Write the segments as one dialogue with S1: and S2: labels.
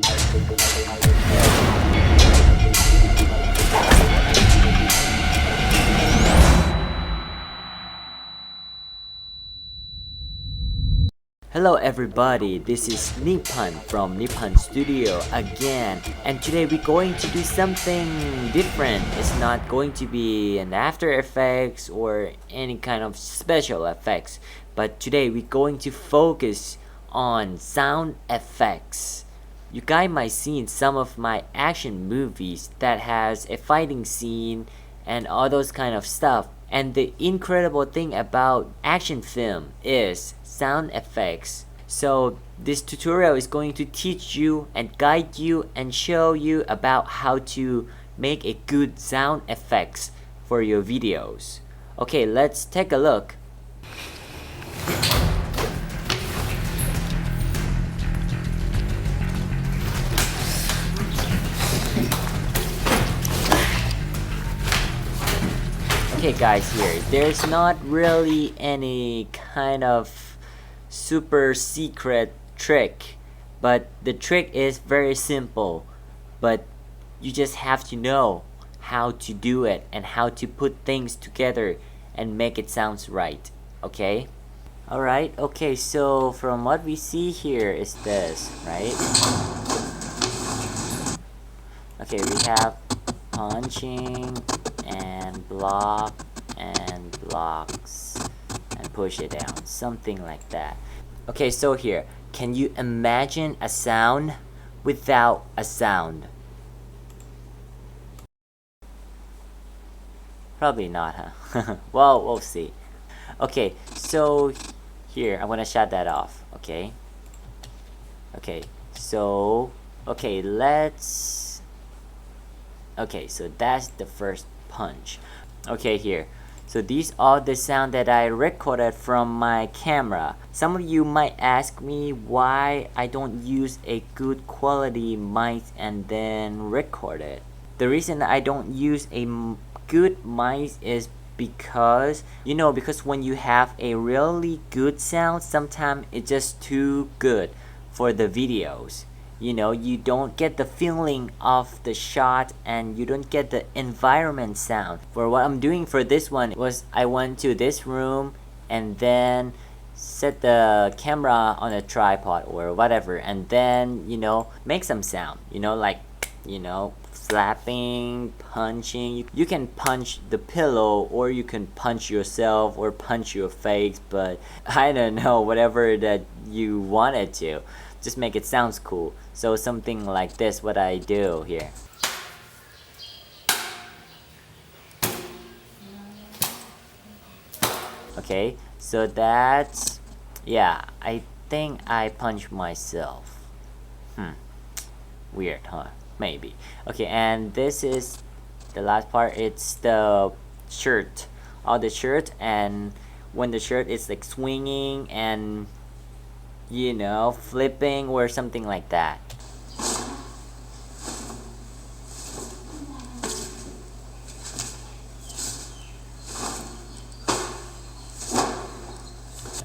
S1: Hello everybody, this is Nipan from Nipan Studio again, and today we're going to do something different. It's not going to be an After Effects or any kind of special effects, but today we're going to focus on sound effects. You guys might see in some of my action movies that has a fighting scene and all those kind of stuff. And the incredible thing about action film is sound effects. So this tutorial is going to teach you and guide you and show you about how to make a good sound effects for your videos. Okay, let's take a look. Okay guys, here there's not really any kind of super secret trick, but the trick is very simple, but you just have to know how to do it and how to put things together and make it sounds right. Okay, alright, okay, so from what we see here is this, right? Okay, we have punching and block and blocks and push it down, something like that. Okay, so here, can you imagine a sound without a sound? Probably not, huh? Well, we'll see. Okay, so here, I'm gonna shut that off, okay? Okay, so, okay, let's... Okay, so that's the first punch. Okay, here, so these are the sound that I recorded from my camera. Some of you might ask me why I don't use a good quality mic and then record it. The reason I don't use a good mic is because, you know, because when you have a really good sound, sometimes it's just too good for the videos. You know, you don't get the feeling of the shot and you don't get the environment sound. For what I'm doing for this one was I went to this room and then set the camera on a tripod or whatever, and then, you know, make some sound, you know, like, you know, slapping, punching. You can punch the pillow or you can punch yourself or punch your face, but I don't know, whatever that you wanted to, just make it sounds cool. So something like this, what I do here. Okay, so that's, yeah, I think I punched myself. Weird, huh? Maybe. Okay, and this is the last part. It's the shirt, all the shirt, and when the shirt is like swinging and, you know, flipping or something like that.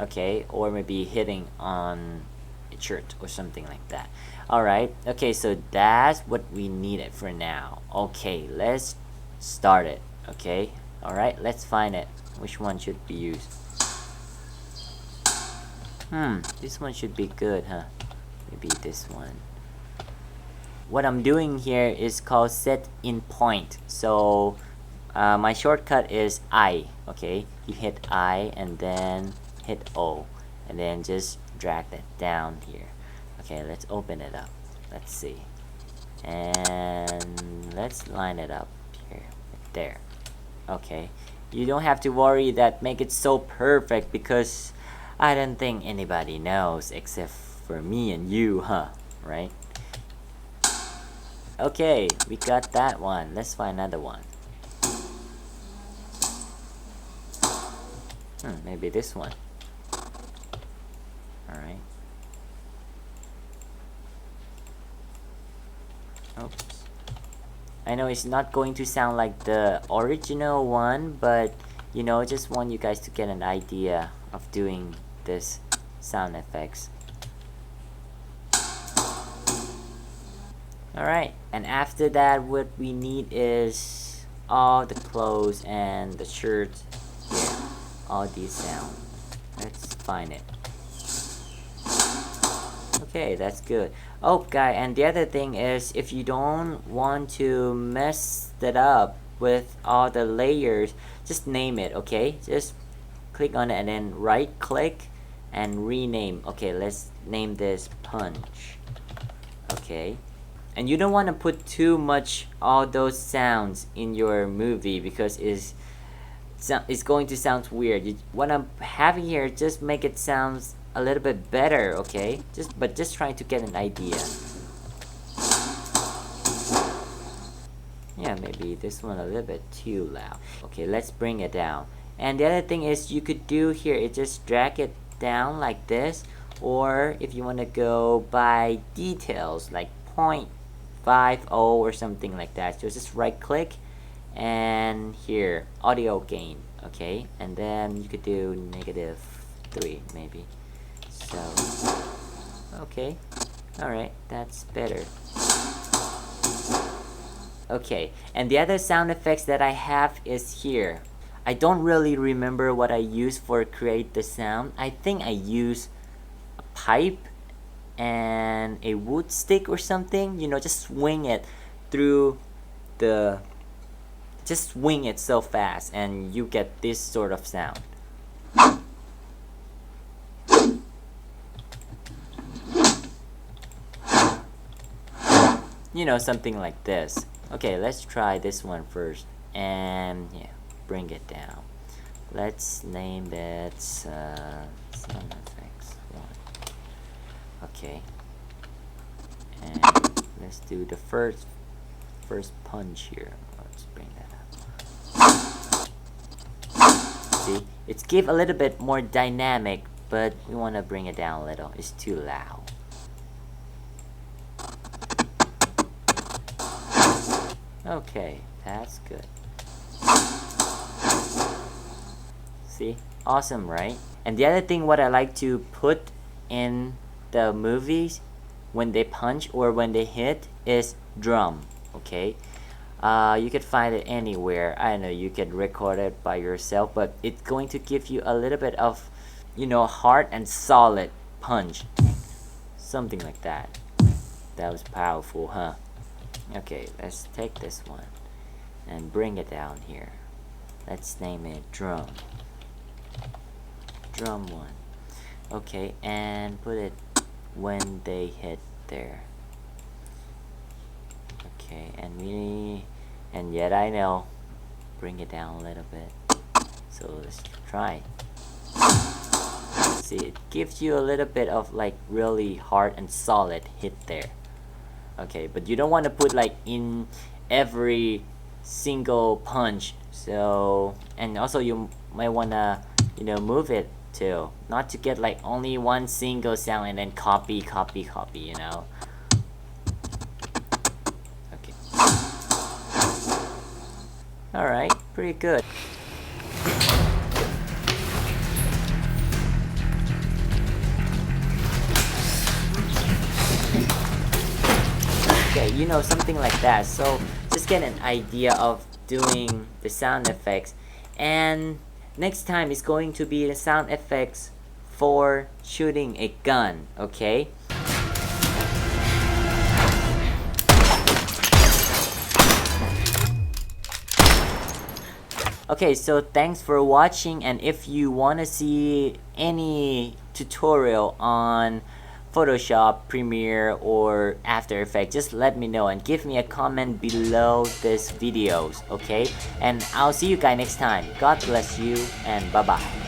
S1: Okay, or maybe hitting on a shirt or something like that. Alright, okay, so that's what we needed for now. Okay, let's start it. Okay, alright, let's find it. Which one should be used? This one should be good, huh? Maybe this one. What I'm doing here is called set in point. So my shortcut is I. Okay, you hit I and then hit O and then just drag that down here. Okay, let's open it up. Let's see, and let's line it up here, there. Okay, you don't have to worry that make it so perfect because I don't think anybody knows except for me and you, huh? Right? Okay, we got that one. Let's find another one. Maybe this one. Alright. Oops. I know it's not going to sound like the original one, but you know, just want you guys to get an idea of doing this sound effects. Alright, and after that what we need is all the clothes and the shirts here. All these sounds. Let's find it. Okay, that's good. Oh guy, and the other thing is, if you don't want to mess that up with all the layers, just name it, okay? Just click on it and then right click and rename. Okay, let's name this punch. Okay, and you don't want to put too much all those sounds in your movie because it's going to sound weird. What I'm having here, just make it sound a little bit better, okay? Just trying to get an idea. Yeah, maybe this one a little bit too loud. Okay, let's bring it down. And the other thing is you could do here is just drag it down like this, or if you want to go by details like 0.50 or something like that, so just right click and here audio gain, okay, and then you could do -3 maybe. So okay, alright, that's better. Okay, and the other sound effects that I have is here. I don't really remember what I use for create the sound. I think I use a pipe and a wood stick or something, you know, just swing it through the, just swing it so fast and you get this sort of sound. You know, something like this. Okay, let's try this one first and yeah, bring it down. Let's name it sound effects 1. Okay, and let's do the first punch here. Let's bring that up. See, it's give a little bit more dynamic, but we want to bring it down a little. It's too loud. Okay, that's good. See? Awesome, right? And the other thing what I like to put in the movies when they punch or when they hit is drum, okay? You could find it anywhere. I know you can record it by yourself, but it's going to give you a little bit of, you know, hard and solid punch. Something like that. That was powerful, huh? Okay, let's take this one and bring it down here. Let's name it drum 1. Okay, and put it when they hit there. Okay, and yet I know, bring it down a little bit. So let's try. See, it gives you a little bit of like really hard and solid hit there. Okay, but you don't want to put like in every single punch. So, and also you might want to, you know, move it too, not to get like only one single sound and then copy, you know. Okay, alright, pretty good. Okay, you know, something like that. So just get an idea of doing the sound effects, and next time is going to be the sound effects for shooting a gun, okay? Okay, so thanks for watching, and if you want to see any tutorial on Photoshop, Premiere, or After Effects, just let me know and give me a comment below this videos, okay? And I'll see you guys next time. God bless you and bye bye.